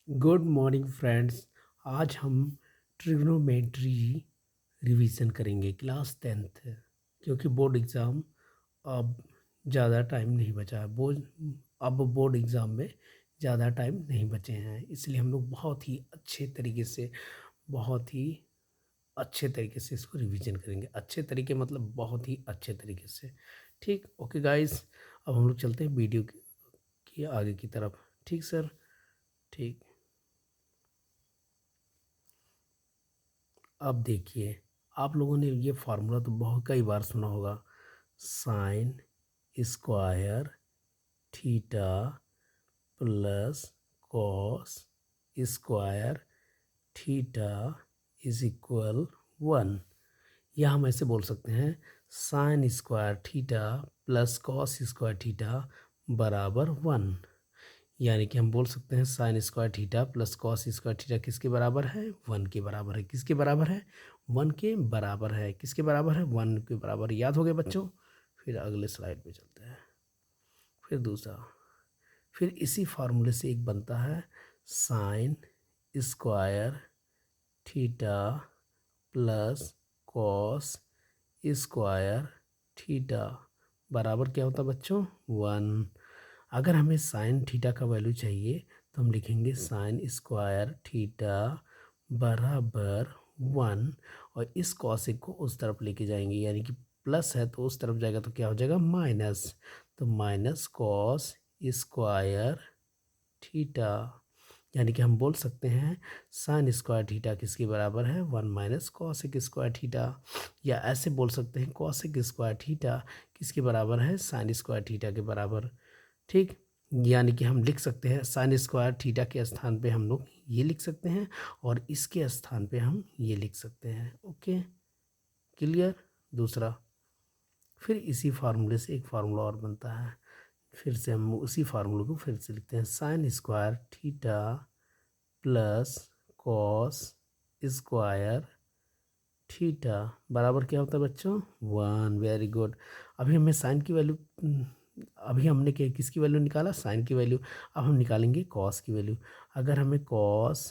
Good morning friends. आज हम trigonometry revision करेंगे क्लास 10th, क्योंकि बोर्ड एग्ज़ाम अब ज़्यादा टाइम नहीं बचा है। अब बोर्ड एग्ज़ाम में ज़्यादा टाइम नहीं बचे हैं, इसलिए हम लोग बहुत ही अच्छे तरीके से इसको रिवीजन करेंगे। अच्छे तरीके मतलब बहुत ही अच्छे तरीके से। ठीक, ओके गाइस। अब हम लोग चलते हैं वीडियो की आगे की तरफ। ठीक सर, ठीक। अब देखिए, आप लोगों ने ये फार्मूला तो बहुत कई बार सुना होगा। Sign square theta plus cos square theta is equal 1। या हम ऐसे बोल सकते हैं, sign square theta plus cos square theta बराबर 1। यानी कि हम बोल सकते हैं sign square theta plus cos square theta किसके बराबर है? 1 के बराबर है। किसके बराबर है? 1 के बराबर है। किसके बराबर है? 1 के बराबर। याद हो गए बच्चों? फिर अगले स्लाइड पे चलते हैं। फिर दूसरा, फिर इसी फार्मूले से एक बनता है sign square theta plus cos square theta बराबर क्या होता है बच्चों? 1। अगर हमें साइन थीटा का वैल्यू चाहिए तो हम लिखेंगे साइन स्क्वायर थीटा बराबर 1, और इस कॉसिक को उस तरफ लेके जाएंगे, यानी कि प्लस है तो उस तरफ जाएगा तो क्या हो जाएगा? माइनस। तो माइनस कॉस स्क्वायर थीटा, यानी कि हम बोल सकते हैं साइन स्क्वायर थीटा किसके बराबर है? 1 माइनस कॉसिक स्क्वायर थीटा। या ऐसे बोल सकते हैं कॉसिक स्क्वायर थीटा किसके बराबर है? साइन स्क्वायर थीटा के बराबर। ठीक, यानी कि हम लिख सकते हैं साइन स्क्वायर थीटा के स्थान पे हम लोग ये लिख सकते हैं, और इसके स्थान पे हम ये लिख सकते हैं। Okay, clear? दूसरा, फिर इसी फार्मूले से एक फार्मूला और बनता है। फिर से हम उसी फार्मूले को फिर से लिखते हैं, sign square theta plus cos square theta बराबर क्या होता है बच्चों? 1। Very good. अभी हमें साइन की वैल्यू, अभी हमने क्या किसकी वैल्यू निकाला? साइन की वैल्यू। अब हम निकालेंगे कॉस की वैल्यू। अगर हमें कॉस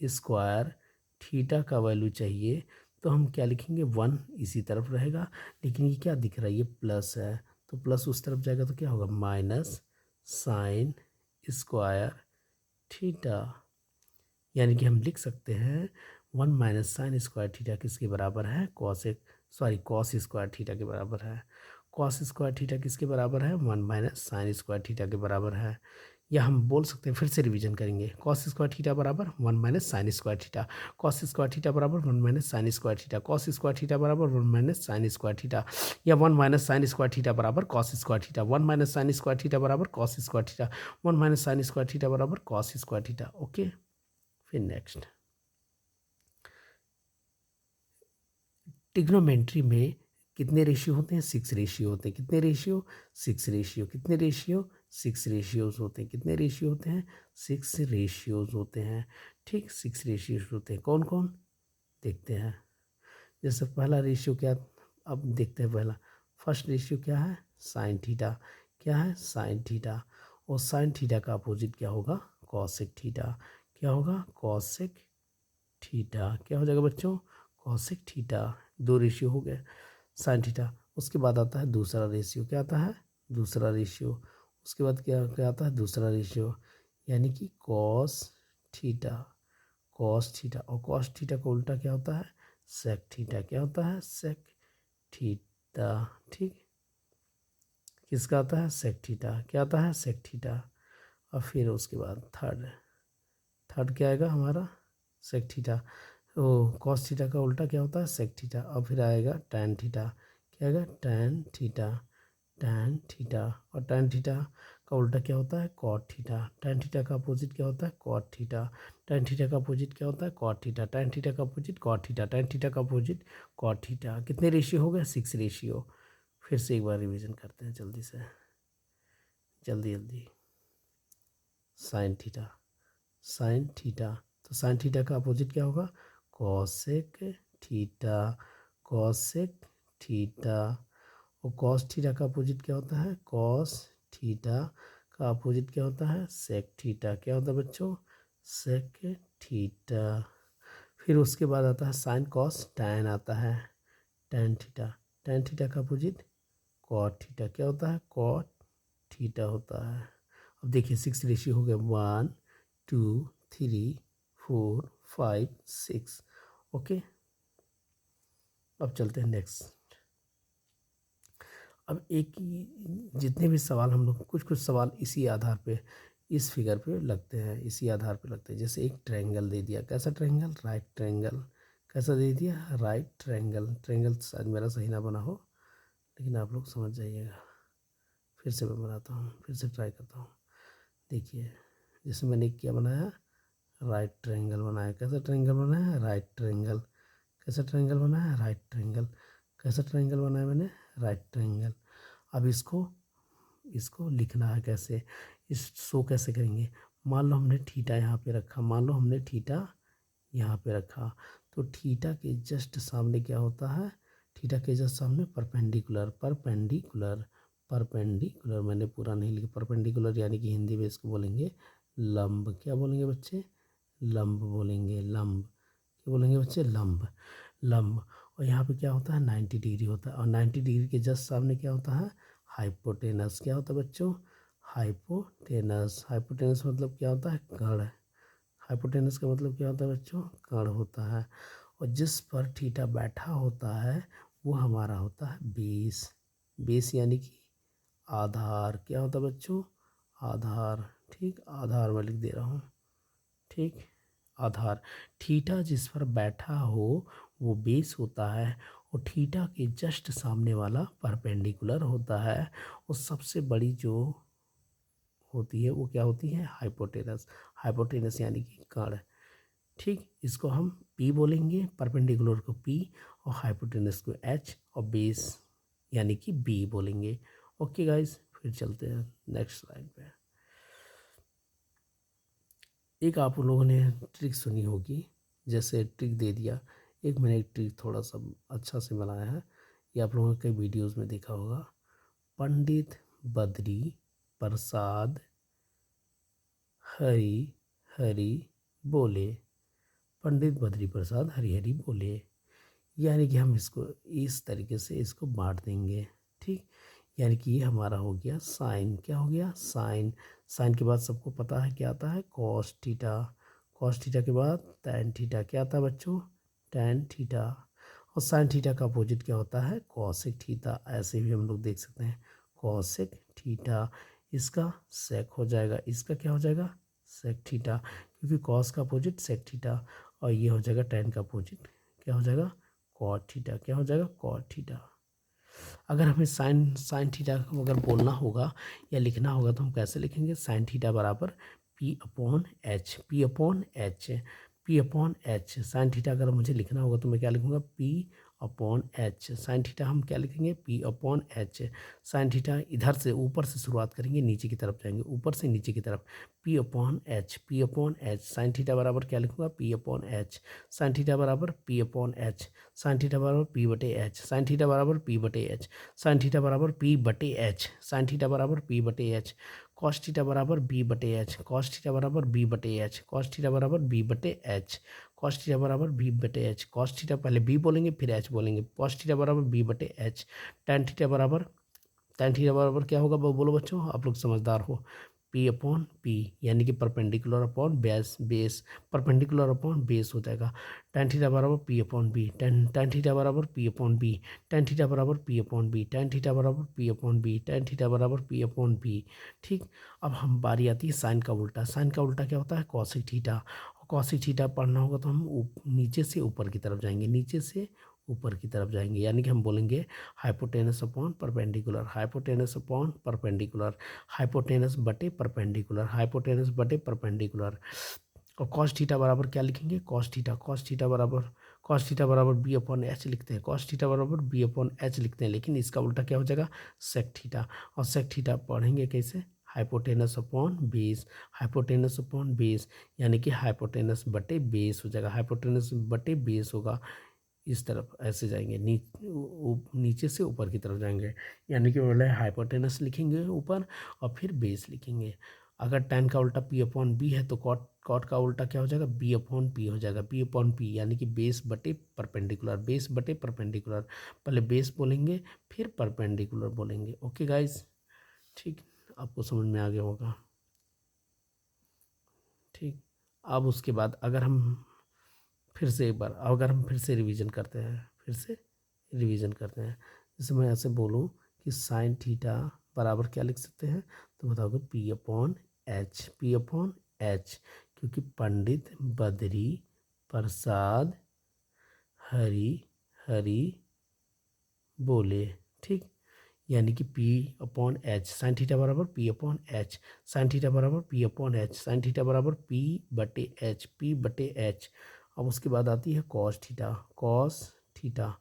स्क्वायर थीटा का वैल्यू चाहिए तो हम क्या लिखेंगे? 1 इसी तरफ रहेगा, लेकिन ये क्या दिख रहा है? ये प्लस है, तो प्लस उस तरफ जाएगा तो क्या होगा? Minus sine square theta. यानी कि हम लिख सकते हैं 1 माइनस साइन स्क्वायर थीटा किसके बराबर है? कॉस स्क्वायर थीटा के बराबर है। कॉस स्क्वायर थीटा किसके बराबर है? 1 माइनस साइन स्क्वायर थीटा के बराबर है। या हम बोल सकते हैं, फिर से रिवीजन करेंगे, कॉस स्क्वायर थीटा बराबर 1 minus sine square theta, cos square theta बराबर 1 minus sine square theta, cos square theta बराबर 1 माइनस साइन स्क्वायर थीटा, या 1 माइनस साइन स्क्वायर थीटा बराबर cos square theta, 1 minus sine square theta बराबर cos square theta, 1 minus sine square theta बराबर cos square theta. Okay, फिर next, trigonometry में कितने ratio होते हैं? 6 रेशियो होते हैं। कितने रेशियो? 6 रेशियो। कितने रेशियो? 6 रेशियोज होते हैं। कितने रेशियो होते हैं? 6 रेशियोज होते हैं। ठीक, 6 रेशियोज होते हैं। कौन कौन? देखते हैं। जैसे पहला रेशियो क्या? अब देखते हैं पहला। फर्स्ट रेशियो क्या है? Sine theta. क्या है? Sine theta. और साइन थीटा का अपोजिट क्या होगा? Cosec theta. क्या होगा? Cosec theta. क्या हो जाएगा बच्चों? Cosec theta. 2 रेशियो हो गए साइन थीटा। उसके बाद आता है दूसरा रेशियो। क्या आता है? दूसरा रेशियो। उसके बाद क्या क्या आता है? दूसरा रेशियो, यानी कि कॉस थीटा। कॉस थीटा, और कॉस थीटा का उल्टा क्या होता है? Sec theta. क्या होता है? Sec theta. ठीक, किसका आता है? Sec theta. क्या आता है? Sec theta. और फिर उसके बाद थर्ड, थर्ड क्या आएगा हमारा? Sec theta. तो कॉस थीटा का उल्टा क्या होता है? Sec theta. और फिर आएगा टैन थीटा। क्या आएगा? Tan theta. Tan theta. और टैन थीटा का उल्टा क्या होता है? Cot theta. टैन थीटा का अपोजिट क्या होता है? Cot theta. टैन थीटा का अपोजिट क्या होता है? Cot theta. टैन थीटा का opposite cot theta. Tan theta का अपोजिट कॉट थीटा। कितने रेशियो हो गए? 6 रेशियो। फिर से एक बार रिवीजन करते हैं जल्दी से, जल्दी जल्दी। साइन थीटा, साइन थीटा, तो साइन थीटा का अपोजिट क्या होगा? Cosec theta. Cosec theta. और कॉस थीटा का अपोजिट क्या होता है? कॉस थीटा का अपोजिट क्या होता है? Sec theta. क्या होता है बच्चों? Sec theta. फिर उसके बाद आता है साइन कॉस टैन आता है, टैन थीटा। टैन थीटा का अपोजिट कॉट थीटा, क्या होता है? कॉट थीटा होता है। अब देखिए 6 रेशियो हो गया, 1 2 3 4 5 6। ओके, अब चलते हैं नेक्स्ट। अब एक ही जितने भी सवाल हम लोग, कुछ कुछ सवाल इसी आधार पे, इस फिगर पे लगते हैं, इसी आधार पे लगते हैं। जैसे एक ट्रायंगल दे दिया, कैसा ट्रायंगल? Right triangle. कैसा दे दिया? Right triangle. ट्रायंगल शायद मेरा सही ना बना हो, लेकिन आप लोग समझ जाइएगा। फिर से मैं बनाता हूँ, फिर से ट्राई करता हूँ। देखिए जैसे मैंने क्या बनाया, राइट ट्रायंगल बनाया। कैसा ट्रायंगल बनाया? Right triangle. कैसा ट्रायंगल बनाया? Right triangle. कैसा ट्रायंगल बनाया मैंने? Right triangle. अब इसको इसको लिखना है कैसे, इस शो कैसे करेंगे? मान लो हमने थीटा यहाँ पे रखा, मान लो हमने थीटा यहाँ पे रखा, तो थीटा के जस्ट सामने क्या होता है? थीटा के जस्ट सामने परपेंडिकुलर, परपेंडिकुलर, परपेंडिकुलर। मैंने पूरा नहीं लिखा, परपेंडिकुलर यानी कि हिंदी में इसको बोलेंगे लंब। क्या बोलेंगे बच्चे? लंब बोलेंगे, लंब। क्या बोलेंगे बच्चे? लंब, लंब। और यहाँ पे क्या होता है? 90 डिग्री होता है। और 90 डिग्री के जस्ट सामने क्या होता है? हाइपोटेनस। क्या होता है बच्चों? हाइपोटेनस। हाइपोटेनस मतलब क्या होता है? कर्ण। हाइपोटेनस का मतलब क्या होता है बच्चों? कर्ण होता है। और जिस पर थीटा बैठा होता है वो हमारा होता है बेस। बेस यानी कि आधार। क्या होता है बच्चों? आधार। ठीक, आधार मैं लिख दे रहा हूँ। ठीक, आधार। थीटा जिस पर बैठा हो वो बेस होता है, और थीटा के जस्ट सामने वाला परपेंडिकुलर होता है। और सबसे बड़ी जो होती है वो क्या होती है? हाइपोटेनस। हाइपोटेनस यानी कि कर्ण। ठीक, इसको हम पी बोलेंगे, परपेंडिकुलर को पी और हाइपोटेनस को एच और बेस यानी कि बी बोलेंगे। ओके गाइस, फिर चलते हैं नेक्स्ट स्लाइड पे। एक आप लोगों ने ट्रिक सुनी होगी, जैसे ट्रिक दे दिया। एक मैंने एक ट्रिक थोड़ा सा अच्छा से बनाया है, ये आप लोगों ने कई वीडियोस में देखा होगा। पंडित बद्री प्रसाद हरि हरि बोले। पंडित बद्री प्रसाद हरि हरि बोले, यानी कि हम इसको इस तरीके से इसको बांट देंगे। ठीक, यानी कि ये हमारा हो गया साइन। क्या हो गया? साइन। साइन के बाद सबको पता है क्या आता है? Cos theta. कॉस थीटा के बाद टैन थीटा। क्या आता है बच्चों? Tan theta. और साइन थीटा का अपोजिट क्या होता है? Cosec theta. ऐसे भी हम लोग देख सकते हैं, कॉसेक थीटा। इसका सेक हो जाएगा, इसका क्या हो जाएगा? सेक थीटा, क्योंकि कॉस का अपोजिट सेक थीटा। और ये हो जाएगा टैन का अपोजिट, क्या हो जाएगा? Cot theta. क्या हो जाएगा? Cot theta. अगर हमें साइन साइन थीटा को अगर बोलना होगा या लिखना होगा तो हम कैसे लिखेंगे? साइन थीटा बराबर P upon H, P upon H, P upon H. Sine theta अगर मुझे लिखना होगा तो मैं क्या लिखूंगा? P upon H. Sine theta हम क्या लिखेंगे? P upon H. Sine theta इधर से ऊपर से शुरुआत करेंगे, नीचे की तरफ जाएंगे, ऊपर से नीचे की तरफ। P upon H, P upon H. Sine theta बराबर क्या लिखूंगा? P upon H. Sine theta बराबर P upon H. Sine theta बराबर पी बटे एच। साइन थीटा बराबर पी बटे एच। साइन थीटा बराबर पी बटे एच। साइन थीटा बराबर पी बटे एच। कॉस थीटा बराबर बी बटे एच। कॉस थीटा बराबर बी बटे एच। कॉस थीटा बराबर बी बटे एच। कॉस थीटा बराबर बी बटे एच। कॉस थीटा पहले बी बोलेंगे फिर एच बोलेंगे। कॉस थीटा बराबर बी बटे एच। टेन थीटा बराबर, टेन थीटा बराबर क्या होगा बोलो बच्चों, आप लोग समझदार हो। पी अपॉन पी यानी कि perpendicular upon base, base perpendicular upon base हो जाएगा। टेन थीटा बराबर P upon B, tan tan theta बराबर P upon B, tan theta बराबर P upon B, tan theta बराबर P upon B, tan theta बराबर P upon B. ठीक, अब हम बारी आती है साइन का उल्टा। साइन का उल्टा क्या होता है? Cosec theta. कॉसिक थीटा पढ़ना होगा तो हम नीचे से ऊपर की तरफ जाएंगे, नीचे से ऊपर की तरफ जाएंगे, यानी कि हम बोलेंगे hypotenuse upon perpendicular, hypotenuse upon perpendicular, hypotenuse बटे परपेंडिकुलर, हाइपोटेनस बटे परपेंडिकुलर। और कॉस थीटा बराबर क्या लिखेंगे? कॉस थीटा, कॉस थीटा बराबर, कॉस थीटा बराबर बी अपॉन एच लिखते हैं, कॉस थीटा बराबर बी अपॉन एच लिखते हैं, लेकिन इसका उल्टा क्या हो जाएगा? Sec theta. और सेक थीटा पढ़ेंगे कैसे? Hypotenuse upon base, hypotenuse upon base, यानी कि हाइपोटेनस बटे बेस हो जाएगा, हाइपोटेनस बटे बेस होगा। इस तरफ ऐसे जाएंगे, नीचे से ऊपर की तरफ जाएंगे, यानी कि पहले हाइपोटेनस लिखेंगे ऊपर और फिर बेस लिखेंगे। अगर टेन का उल्टा पी अपॉन बी है तो कॉट कॉट का उल्टा क्या हो जाएगा, बी अपॉन पी हो जाएगा, बी अपॉन पी यानी कि बेस बटे परपेंडिकुलर, बेस बटे परपेंडिकुलर, पहले बेस बोलेंगे फिर परपेंडिकुलर बोलेंगे। ओके गाइज, ठीक, आपको समझ में आ गया होगा। ठीक, अब उसके बाद अगर हम फिर से एक बार, अगर हम फिर से रिवीजन करते हैं, फिर से रिवीजन करते हैं, जैसे मैं ऐसे बोलूँ कि साइन थीटा बराबर क्या लिख सकते हैं, तो बताओगे P upon H, P upon H, क्योंकि पंडित बद्री प्रसाद हरि हरि बोले। ठीक, यानी कि P upon H, sine theta बराबर P upon H, sine theta बराबर P upon H, sine theta बराबर P बटे एच, P बटे एच। अब उसके बाद आती है cos theta, cos theta,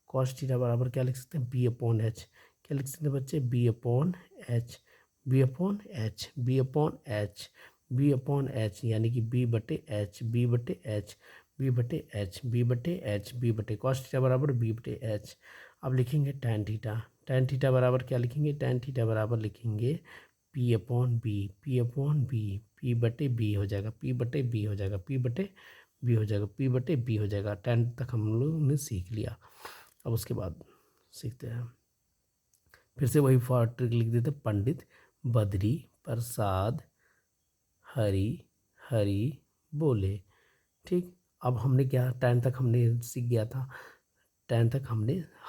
cos theta बराबर क्या लिख सकते हैं, B अपॉन एच, क्या लिख सकते हैं बच्चे, B upon H, B upon H, B upon H, B upon H, यानी कि B बटे एच, B बटे एच, B बटे एच, B बटे एच, B बटे कॉस थीटा बराबर B बटे एच। अब लिखेंगे टैन थीटा, टैन थीटा बराबर क्या लिखेंगे, टैन थीटा बराबर लिखेंगे P upon B, P upon B, P बटे बी हो जाएगा, पी बटे बी हो जाएगा, पी बटे बी हो जाएगा, पी बटे बी हो जाएगा। टैन तक हम लोग ने सीख लिया। अब उसके बाद सीखते हैं, फिर से वही फॉर ट्रिक लिख देते, पंडित बद्री प्रसाद हरि हरि बोले। ठीक, अब हमने क्या, टैन तक हमने सीख गया था, टेन तक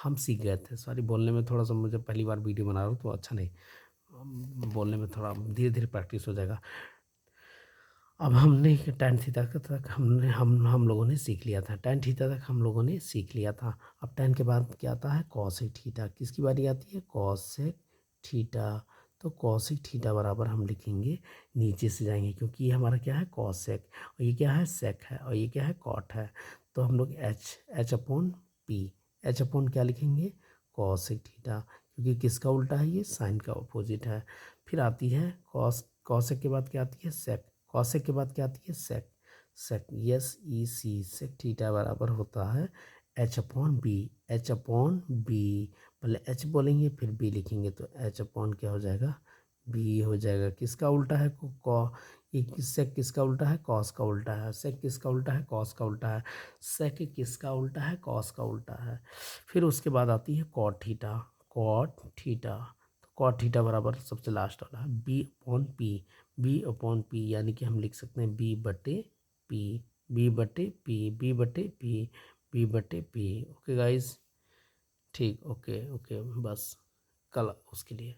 हम सीख गए थे। सॉरी, बोलने में थोड़ा सा, मुझे पहली बार वीडियो बना रहा हूँ तो अच्छा नहीं, बोलने में थोड़ा धीरे धीरे प्रैक्टिस हो जाएगा। अब हमने टेन थीटा तक हमने हम लोगों ने सीख लिया था, टेन थीटा तक हम लोगों ने सीख लिया था। अब टेन के बाद क्या आता है, कॉसेक थीटा, किसकी बारी आती है, कॉसेक थीटा। तो कॉसेक थीटा बराबर हम लिखेंगे, नीचे से जाएंगे क्योंकि ये हमारा क्या है, कॉसेक, और ये क्या है, सेक है, और ये क्या है, कॉट है। तो हम लोग H upon P, H upon क्या लिखेंगे, कॉसेक थीटा, क्योंकि किसका उल्टा है, ये साइन का अपोजिट है। फिर आती है कॉसेक के बाद क्या आती है, सेक, कॉसेक के बाद क्या आती है, सेक, सेक, यस ई सी, सेक थीटा बराबर होता है H upon B, H upon B, पहले एच बोलेंगे फिर बी लिखेंगे, तो एच अपॉन क्या हो जाएगा, बी हो जाएगा। किसका उल्टा है, ये सेक किसका उल्टा है, कॉस का उल्टा है, सेक किसका उल्टा है, कॉस का उल्टा है, सेक किसका उल्टा है, कॉस का उल्टा है। फिर उसके बाद आती है कॉट थीटा, कॉट थीटा, तो कॉट थीटा बराबर सबसे लास्ट वाला है B upon P, B upon P, यानी कि हम लिख सकते हैं बी बटे पी, बी बटे पी, बी बटे पी, बी बटे पी। ओके गाइज, ठीक, ओके ओके, बस कल उसके लिए